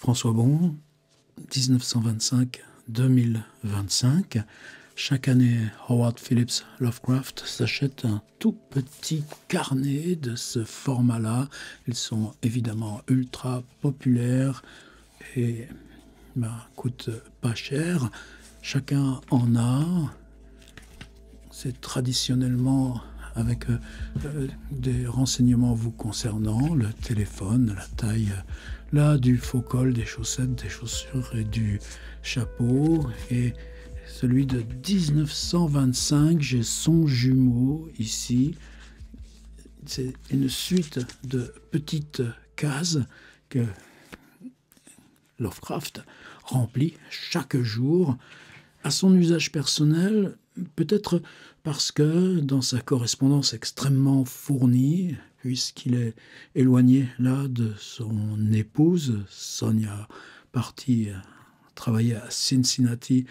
François Bon, 1925-2025. Chaque année, Howard Phillips Lovecraft s'achète un tout petit carnet de ce format-là. Ils sont évidemment ultra populaires et coûtent pas cher. Chacun en a. C'est traditionnellement avec des renseignements vous concernant, le téléphone, la taille là du faux col, des chaussettes, des chaussures et du chapeau. Et celui de 1925, j'ai son jumeau ici. C'est une suite de petites cases que Lovecraft remplit chaque jour à son usage personnel, peut-être parce que dans sa correspondance extrêmement fournie, puisqu'il est éloigné là de son épouse, Sonia, partie travailler à Cincinnati,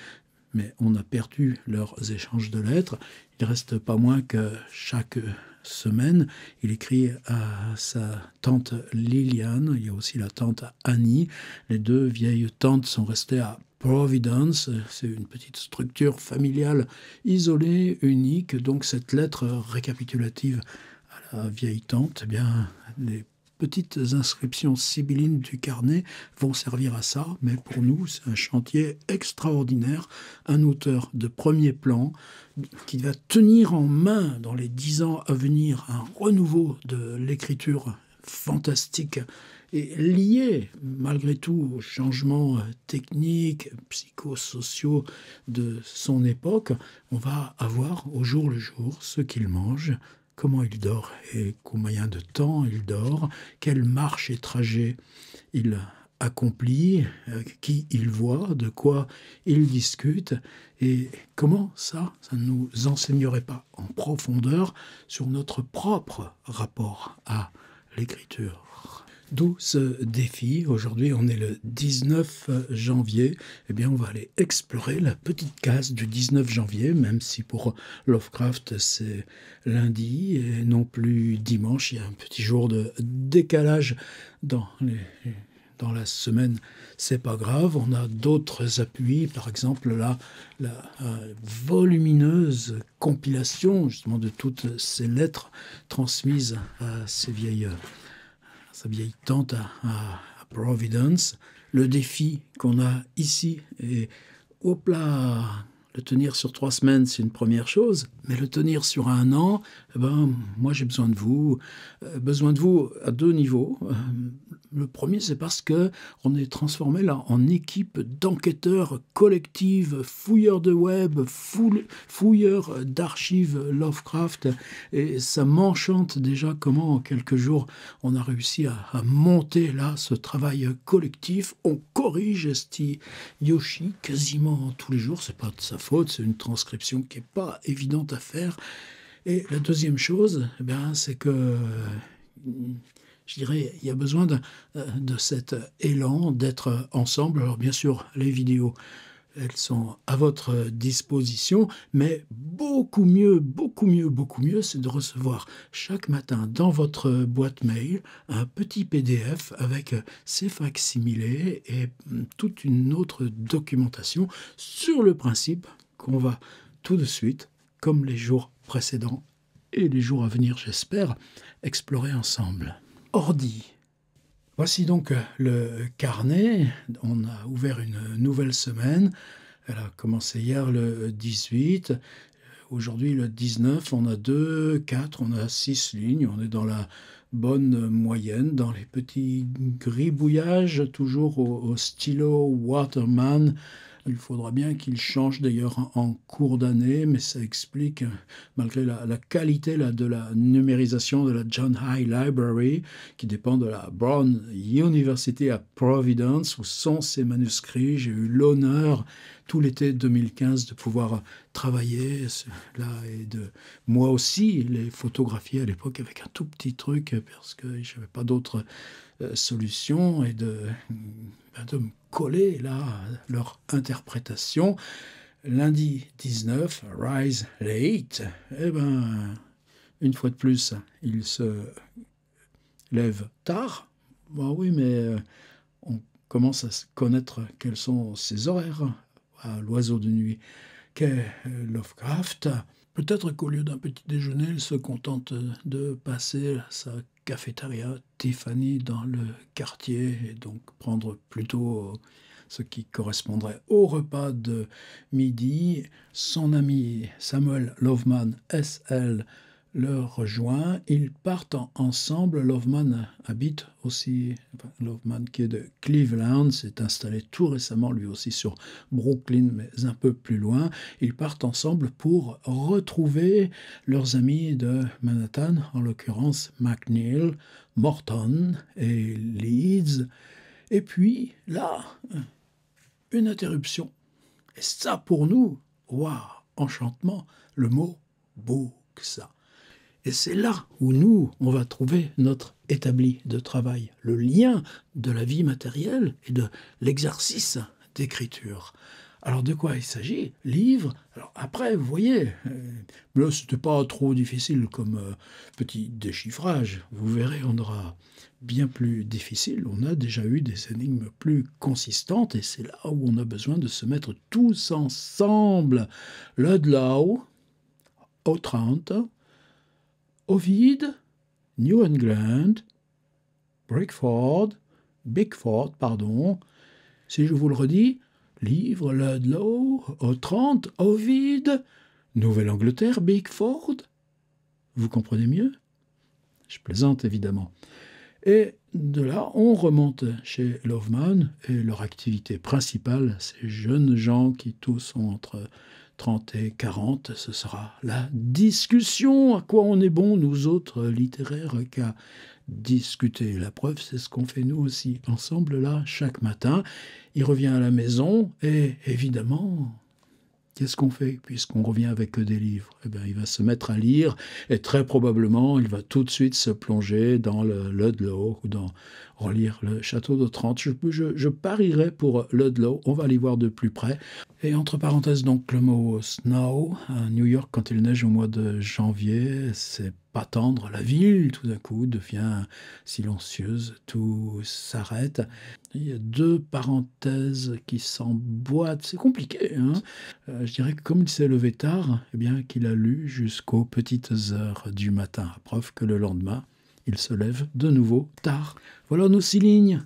mais on a perdu leurs échanges de lettres. Il reste pas moins que chaque semaine, il écrit à sa tante Liliane, il y a aussi la tante Annie. Les deux vieilles tantes sont restées à Providence, c'est une petite structure familiale isolée, unique. Donc cette lettre récapitulative à la vieille tante, eh bien, les petites inscriptions sibyllines du carnet vont servir à ça, mais pour nous, c'est un chantier extraordinaire, un auteur de premier plan qui va tenir en main dans les 10 ans à venir un renouveau de l'écriture fantastique et lié malgré tout aux changements techniques, psychosociaux de son époque. On va avoir au jour le jour ce qu'il mange, comment il dort et combien de temps il dort, quelle marche et trajet il accomplit, qui il voit, de quoi il discute, et comment ça ne nous enseignerait pas en profondeur sur notre propre rapport à l'écriture. D'où ce défi. Aujourd'hui, on est le 19 janvier. Eh bien, on va aller explorer la petite case du 19 janvier, même si pour Lovecraft, c'est lundi et non plus dimanche. Il y a un petit jour de décalage dans la semaine. C'est pas grave. On a d'autres appuis. Par exemple, là, la volumineuse compilation, justement, de toutes ces lettres transmises à sa vieille tante à Providence. Le défi qu'on a ici est, hop là, le tenir sur 3 semaines, c'est une première chose, mais le tenir sur 1 an, moi j'ai besoin de vous à 2 niveaux. Le premier, c'est parce que on est transformé là en équipe d'enquêteurs collectifs, fouilleurs de web, fouilleurs d'archives Lovecraft, et ça m'enchante déjà comment en quelques jours on a réussi à monter là ce travail collectif. On corrige Esti Yoshi quasiment tous les jours, c'est pas de sa faute, c'est une transcription qui est pas évidente à faire. Et la deuxième chose, c'est que je dirais, il y a besoin de cet élan, d'être ensemble. Alors bien sûr, les vidéos, elles sont à votre disposition, mais beaucoup mieux, c'est de recevoir chaque matin dans votre boîte mail un petit PDF avec ses facsimilés et toute une autre documentation sur le principe qu'on va tout de suite, comme les jours précédents et les jours à venir, j'espère, explorer ensemble. Ordi. Voici donc le carnet. On a ouvert une nouvelle semaine. Elle a commencé hier le 18. Aujourd'hui le 19. On a 2, 4, on a 6 lignes. On est dans la bonne moyenne, dans les petits gribouillages, toujours au stylo Waterman. Il faudra bien qu'il change d'ailleurs en cours d'année, mais ça explique, malgré la qualité là, de la numérisation de la John Hay Library, qui dépend de la Brown University à Providence, où sont ces manuscrits. J'ai eu l'honneur tout l'été 2015 de pouvoir travailler là et de moi aussi les photographier à l'époque avec un tout petit truc parce que je n'avais pas d'autre solution, et de me coller là leur interprétation. Lundi 19, Rise Late, une fois de plus, il se lève tard. Oui, mais commence à connaître quels sont ses horaires à l'oiseau de nuit qu'est Lovecraft. Peut-être qu'au lieu d'un petit déjeuner, il se contente de passer sa cafétéria Tiffany dans le quartier et donc prendre plutôt ce qui correspondrait au repas de midi. Son ami Samuel Loveman, SL, le rejoint. Ils partent ensemble. Loveman habite aussi, Loveman qui est de Cleveland, s'est installé tout récemment lui aussi sur Brooklyn, mais un peu plus loin. Ils partent ensemble pour retrouver leurs amis de Manhattan, en l'occurrence McNeil, Morton et Leeds. Et puis là, une interruption. Et ça pour nous, waouh, enchantement, le mot books. Et c'est là où nous, on va trouver notre établi de travail, le lien de la vie matérielle et de l'exercice d'écriture. Alors de quoi il s'agit? Livre. Alors après, vous voyez, là c'était pas trop difficile comme petit déchiffrage. Vous verrez, on aura bien plus difficile. On a déjà eu des énigmes plus consistantes et c'est là où on a besoin de se mettre tous ensemble. Ludlow, Otranto, Ovid, New England, Bickford, pardon. Si je vous le redis, livre, Ludlow, Otrante, Ovid, Nouvelle-Angleterre, Bickford. Vous comprenez mieux? Je plaisante évidemment. Et de là, on remonte chez Loveman et leur activité principale, ces jeunes gens qui tous sont entre 30 et 40, ce sera la discussion. À quoi on est bon, nous autres littéraires, qu'à discuter. La preuve, c'est ce qu'on fait nous aussi, ensemble là, chaque matin. Il revient à la maison et évidemment, qu'est-ce qu'on fait puisqu'on revient avec que des livres? Eh bien, il va se mettre à lire et très probablement, il va tout de suite se plonger dans le Ludlow ou dans relire le Château d'Otrante. Je parierais pour Ludlow, on va aller voir de plus près. Et entre parenthèses, donc, le mot snow, à New York, quand il neige au mois de janvier, c'est pas tendre. La ville, tout d'un coup, devient silencieuse, tout s'arrête. Il y a deux parenthèses qui s'emboîtent, c'est compliqué, hein. Je dirais que comme il s'est levé tard, eh bien qu'il a lu jusqu'aux petites heures du matin, preuve que le lendemain, il se lève de nouveau tard. Voilà nos 6 lignes.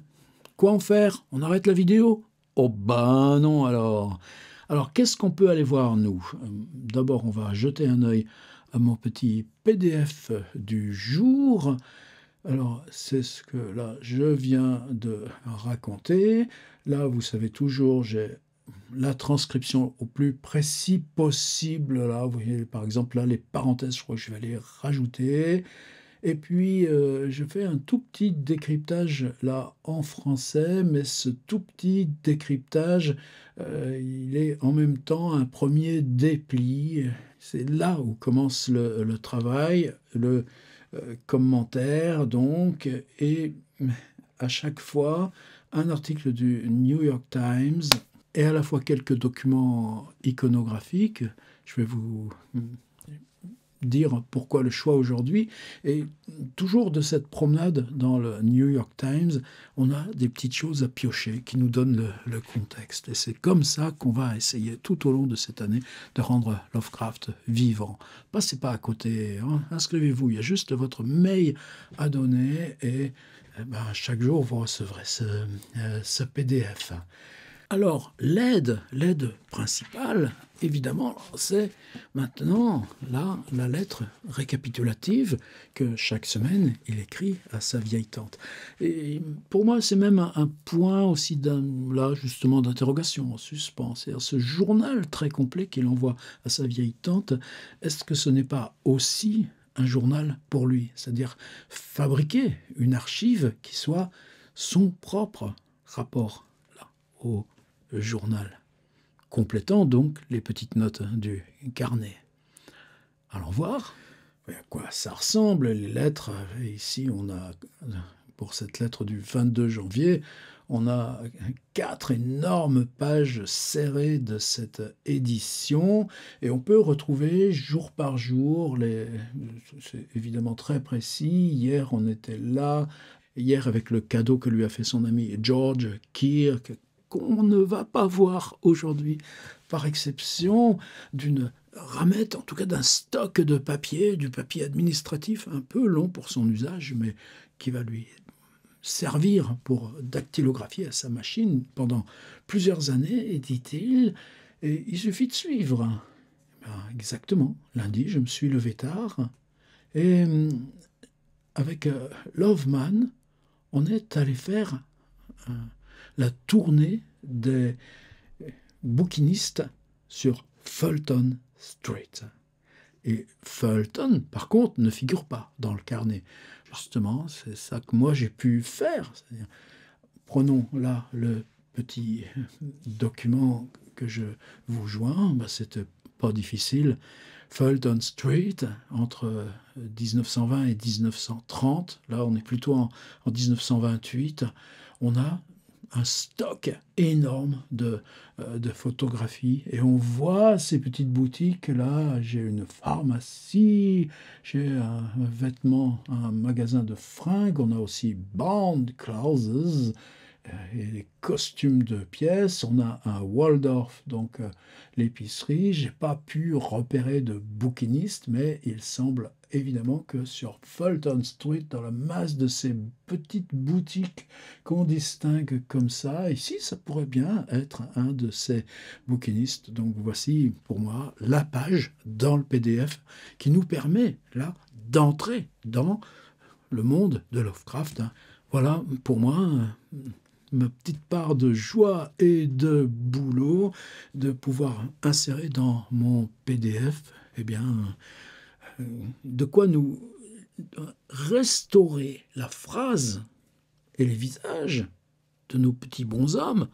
Quoi en faire? On arrête la vidéo? Oh ben non alors. Alors qu'est-ce qu'on peut aller voir nous? D'abord on va jeter un œil à mon petit PDF du jour. Alors c'est ce que là je viens de raconter. Là vous savez toujours j'ai la transcription au plus précis possible. Là vous voyez par exemple là les parenthèses je crois que je vais les rajouter. Et puis, je fais un tout petit décryptage là en français, mais ce tout petit décryptage, il est en même temps un premier dépli. C'est là où commence le travail, le commentaire, donc, et à chaque fois, un article du New York Times et à la fois quelques documents iconographiques. Je vais vous dire pourquoi le choix aujourd'hui. Et toujours de cette promenade dans le New York Times, on a des petites choses à piocher qui nous donnent le contexte. Et c'est comme ça qu'on va essayer tout au long de cette année de rendre Lovecraft vivant. Passez pas à côté, hein. Inscrivez-vous, il y a juste votre mail à donner et chaque jour vous recevrez ce PDF. Alors, l'aide principale, évidemment, c'est maintenant, là, la lettre récapitulative que chaque semaine, il écrit à sa vieille tante. Et pour moi, c'est même un point aussi, là, justement, d'interrogation, en suspens. C'est-à-dire ce journal très complet qu'il envoie à sa vieille tante, est-ce que ce n'est pas aussi un journal pour lui? C'est-à-dire fabriquer une archive qui soit son propre rapport là, au journal, complétant donc les petites notes du carnet. Allons voir à quoi ça ressemble, les lettres. Ici, on a, pour cette lettre du 22 janvier, on a 4 énormes pages serrées de cette édition et on peut retrouver jour par jour, c'est évidemment très précis. Hier, on était là. hier avec le cadeau que lui a fait son ami George Kirk, qu'on ne va pas voir aujourd'hui, par exception d'une ramette, en tout cas d'un stock de papier, du papier administratif un peu long pour son usage, mais qui va lui servir pour dactylographier à sa machine pendant plusieurs années, dit-il, et il suffit de suivre. Exactement. Lundi, je me suis levé tard et avec Loveman, on est allé faire la tournée des bouquinistes sur Fulton Street. Et Fulton, par contre, ne figure pas dans le carnet. Justement, c'est ça que moi j'ai pu faire. C'est-à-dire, prenons là le petit document que je vous joins, c'était pas difficile. Fulton Street, entre 1920 et 1930, là on est plutôt en 1928, on a un stock énorme de photographies et on voit ces petites boutiques là. J'ai une pharmacie, j'ai un vêtement, un magasin de fringues, on a aussi Bond Clothes et les costumes de pièces, on a un Waldorf, donc l'épicerie. J'ai pas pu repérer de bouquiniste, mais il semble évidemment que sur Fulton Street, dans la masse de ces petites boutiques qu'on distingue comme ça, ici, ça pourrait bien être un de ces bouquinistes. Donc voici pour moi la page dans le PDF qui nous permet là d'entrer dans le monde de Lovecraft. Voilà pour moi ma petite part de joie et de boulot de pouvoir insérer dans mon PDF, eh bien, de quoi nous restaurer la phrase et les visages de nos petits bonshommes,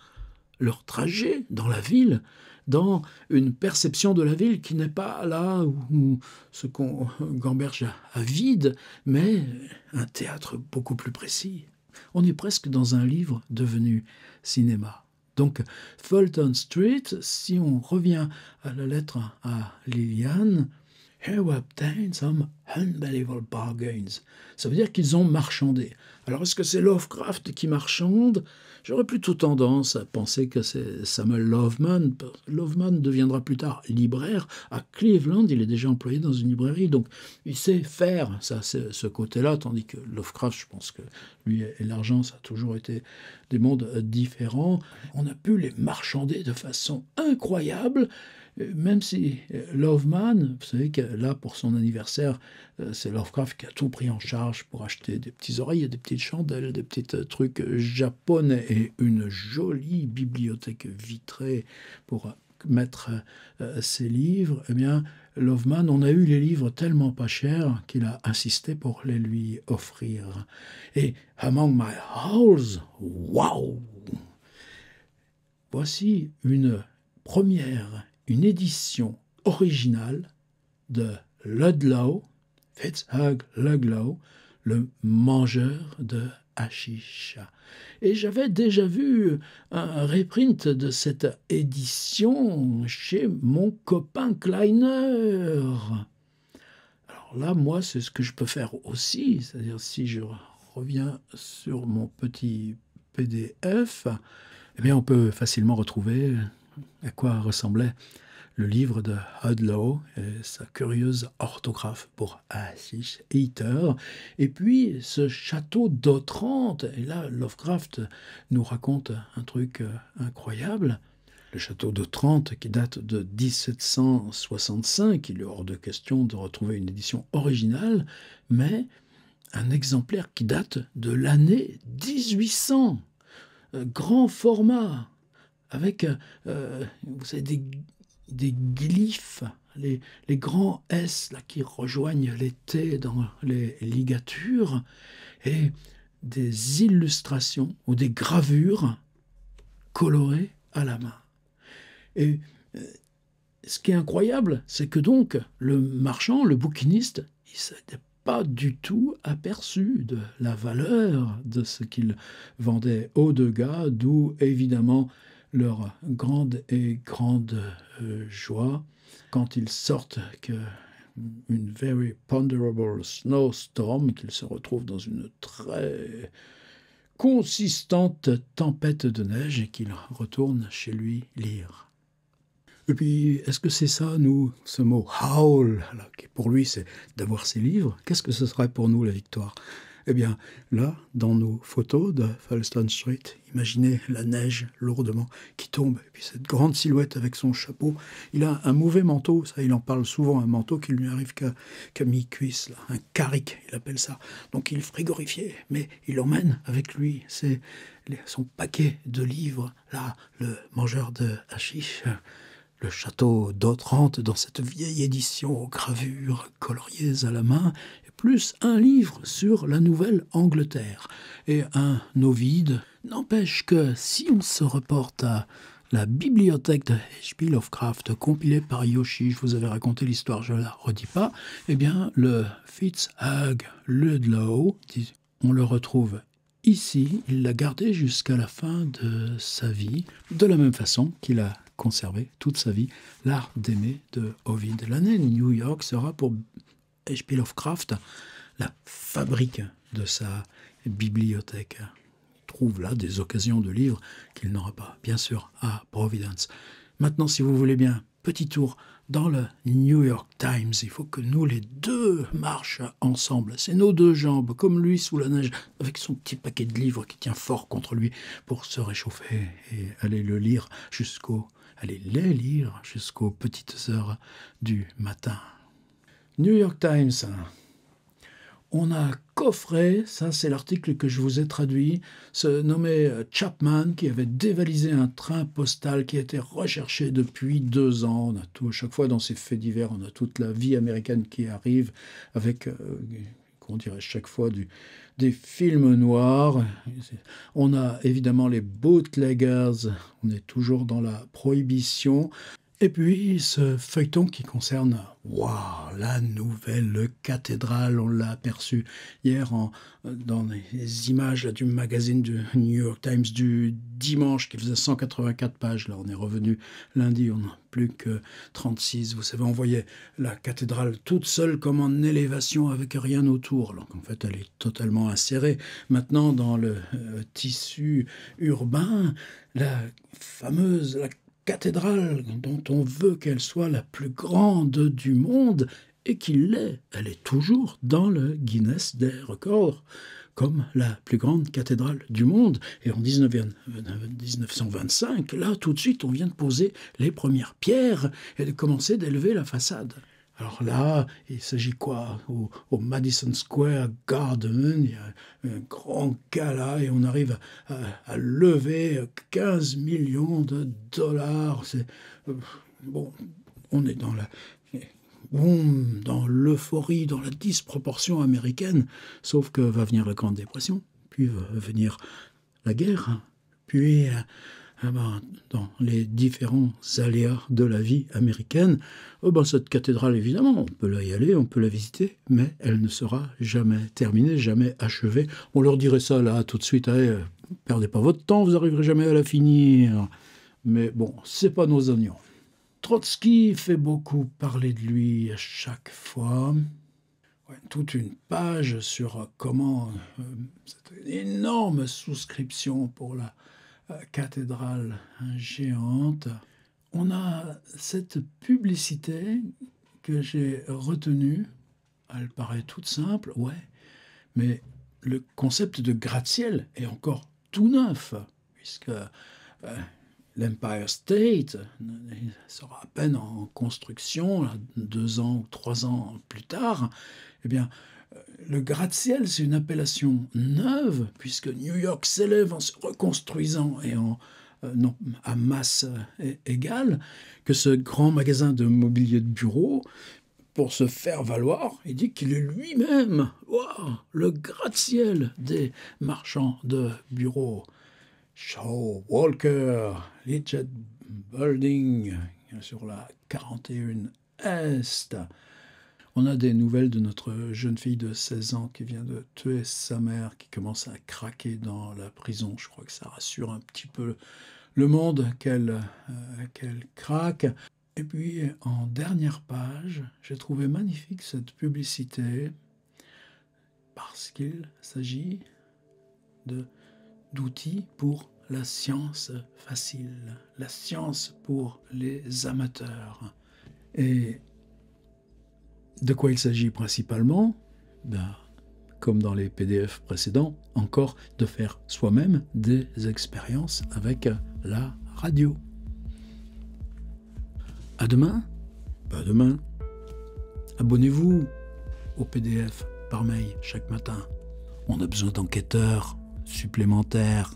leur trajet dans la ville, dans une perception de la ville qui n'est pas là où ce qu'on gamberge à vide, mais un théâtre beaucoup plus précis. On est presque dans un livre devenu cinéma. Donc, Fulton Street, si on revient à la lettre à Liliane, Here we obtained some unbelievable bargains. Ça veut dire qu'ils ont marchandé. Alors, est-ce que c'est Lovecraft qui marchande ? J'aurais plutôt tendance à penser que c'est Samuel Loveman. Loveman deviendra plus tard libraire. À Cleveland, il est déjà employé dans une librairie, donc il sait faire ça, ce côté-là, tandis que Lovecraft, je pense que lui et l'argent, ça a toujours été des mondes différents. On a pu les marchander de façon incroyable, même si Loveman, vous savez que là, pour son anniversaire, c'est Lovecraft qui a tout pris en charge pour acheter des petits oreillers, des petites chandelles, des petits trucs japonais et une jolie bibliothèque vitrée pour mettre ses livres. Eh bien, Loveman, on a eu les livres tellement pas chers qu'il a insisté pour les lui offrir. Et Among My Owls, waouh! Voici une édition originale de Ludlow, Fitzhugh Ludlow, le mangeur de hashish. Et j'avais déjà vu un reprint de cette édition chez mon copain Kleiner. Alors là, moi, c'est ce que je peux faire aussi, c'est-à-dire si je reviens sur mon petit PDF, eh bien, on peut facilement retrouver à quoi ressemblait le livre de Ludlow et sa curieuse orthographe pour hashish eater, et puis ce château d'Otrante. Et là, Lovecraft nous raconte un truc incroyable. Le château d'Otrante qui date de 1765, il est hors de question de retrouver une édition originale, mais un exemplaire qui date de l'année 1800, grand format, avec vous savez, des glyphes, les grands S là, qui rejoignent les T dans les ligatures, et des illustrations ou des gravures colorées à la main. Et ce qui est incroyable, c'est que donc le marchand, le bouquiniste, il ne s'était pas du tout aperçu de la valeur de ce qu'il vendait haut de gamme, d'où évidemment leur grande joie quand ils sortent que une very ponderable snowstorm, qu'il se retrouve dans une très consistante tempête de neige et qu'il retourne chez lui lire. Et puis, est-ce que c'est ça, nous, ce mot howl, là, qui pour lui c'est d'avoir ses livres? Qu'est-ce que ce serait pour nous la victoire? Eh bien, là, dans nos photos de Falston Street, imaginez la neige lourdement qui tombe, et puis cette grande silhouette avec son chapeau. Il a un mauvais manteau, ça, il en parle souvent, un manteau qui lui arrive qu'à mi-cuisse, là, un carrick, il appelle ça. Donc il est frigorifié, mais il emmène avec lui son paquet de livres, là, le mangeur de hashish, le château d'Otrante dans cette vieille édition aux gravures coloriées à la main, et plus un livre sur la Nouvelle-Angleterre et un Ovide. N'empêche que si on se reporte à la bibliothèque de H.P. Lovecraft compilée par Yoshi, je vous avais raconté l'histoire, je ne la redis pas, eh bien le FitzHugh Ludlow, on le retrouve ici, il l'a gardé jusqu'à la fin de sa vie, de la même façon qu'il a conservé toute sa vie l'art d'aimer de Ovid. L'année New York sera pour H.P. Lovecraft la fabrique de sa bibliothèque. Il trouve là des occasions de livres qu'il n'aura pas, bien sûr, à Providence. Maintenant, si vous voulez bien, petit tour dans le New York Times. Il faut que nous, les deux, marchent ensemble. C'est nos deux jambes, comme lui sous la neige, avec son petit paquet de livres qui tient fort contre lui pour se réchauffer et aller les lire jusqu'aux petites heures du matin. New York Times. On a coffré, ça c'est l'article que je vous ai traduit, se nommait Chapman qui avait dévalisé un train postal qui a été recherché depuis 2 ans. On a tout, à chaque fois dans ces faits divers, on a toute la vie américaine qui arrive avec, qu'on dirait chaque fois, des films noirs. On a évidemment les bootleggers, on est toujours dans la prohibition. Et puis, ce feuilleton qui concerne la nouvelle cathédrale, on l'a aperçu hier dans les images là, du magazine du New York Times du dimanche qui faisait 184 pages. Là, on est revenu lundi, on n'a plus que 36. Vous savez, on voyait la cathédrale toute seule comme en élévation avec rien autour. Donc, en fait, elle est totalement insérée. Maintenant, dans le tissu urbain, la cathédrale dont on veut qu'elle soit la plus grande du monde, et qu'il l'est, elle est toujours dans le Guinness des records, comme la plus grande cathédrale du monde. Et en 1925, là, tout de suite, on vient de poser les premières pierres et de commencer d'élever la façade. Alors là, il s'agit quoi? Au Madison Square Garden, il y a un grand gala et on arrive à lever 15 millions de dollars. Bon, on est dans l'euphorie, dans la disproportion américaine, sauf que va venir la Grande Dépression, puis va venir la guerre, puis dans les différents aléas de la vie américaine, cette cathédrale, évidemment, on peut y aller, on peut la visiter, mais elle ne sera jamais terminée, jamais achevée. On leur dirait ça là tout de suite, perdez pas votre temps, vous n'arriverez jamais à la finir. Mais bon, c'est pas nos oignons. Trotsky fait beaucoup parler de lui à chaque fois. Toute une page sur comment cette énorme souscription pour la cathédrale géante. On a cette publicité que j'ai retenue. Elle paraît toute simple, mais le concept de gratte-ciel est encore tout neuf, puisque l'Empire State sera à peine en construction, 2 ans ou 3 ans plus tard. Eh bien, le gratte-ciel, c'est une appellation neuve, puisque New York s'élève en se reconstruisant et à masse égale, que ce grand magasin de mobilier de bureau, pour se faire valoir, il dit qu'il est lui-même le gratte-ciel des marchands de bureaux. Shaw Walker, Lidget Building, sur la 41 Est. On a des nouvelles de notre jeune fille de 16 ans qui vient de tuer sa mère, qui commence à craquer dans la prison. Je crois que ça rassure un petit peu le monde qu'elle craque. Et puis, en dernière page, j'ai trouvé magnifique cette publicité parce qu'il s'agit d'outils pour la science facile, la science pour les amateurs. Et de quoi il s'agit principalement? Comme dans les PDF précédents, encore de faire soi-même des expériences avec la radio. À demain? À demain. Abonnez-vous au PDF par mail chaque matin. On a besoin d'enquêteurs supplémentaires.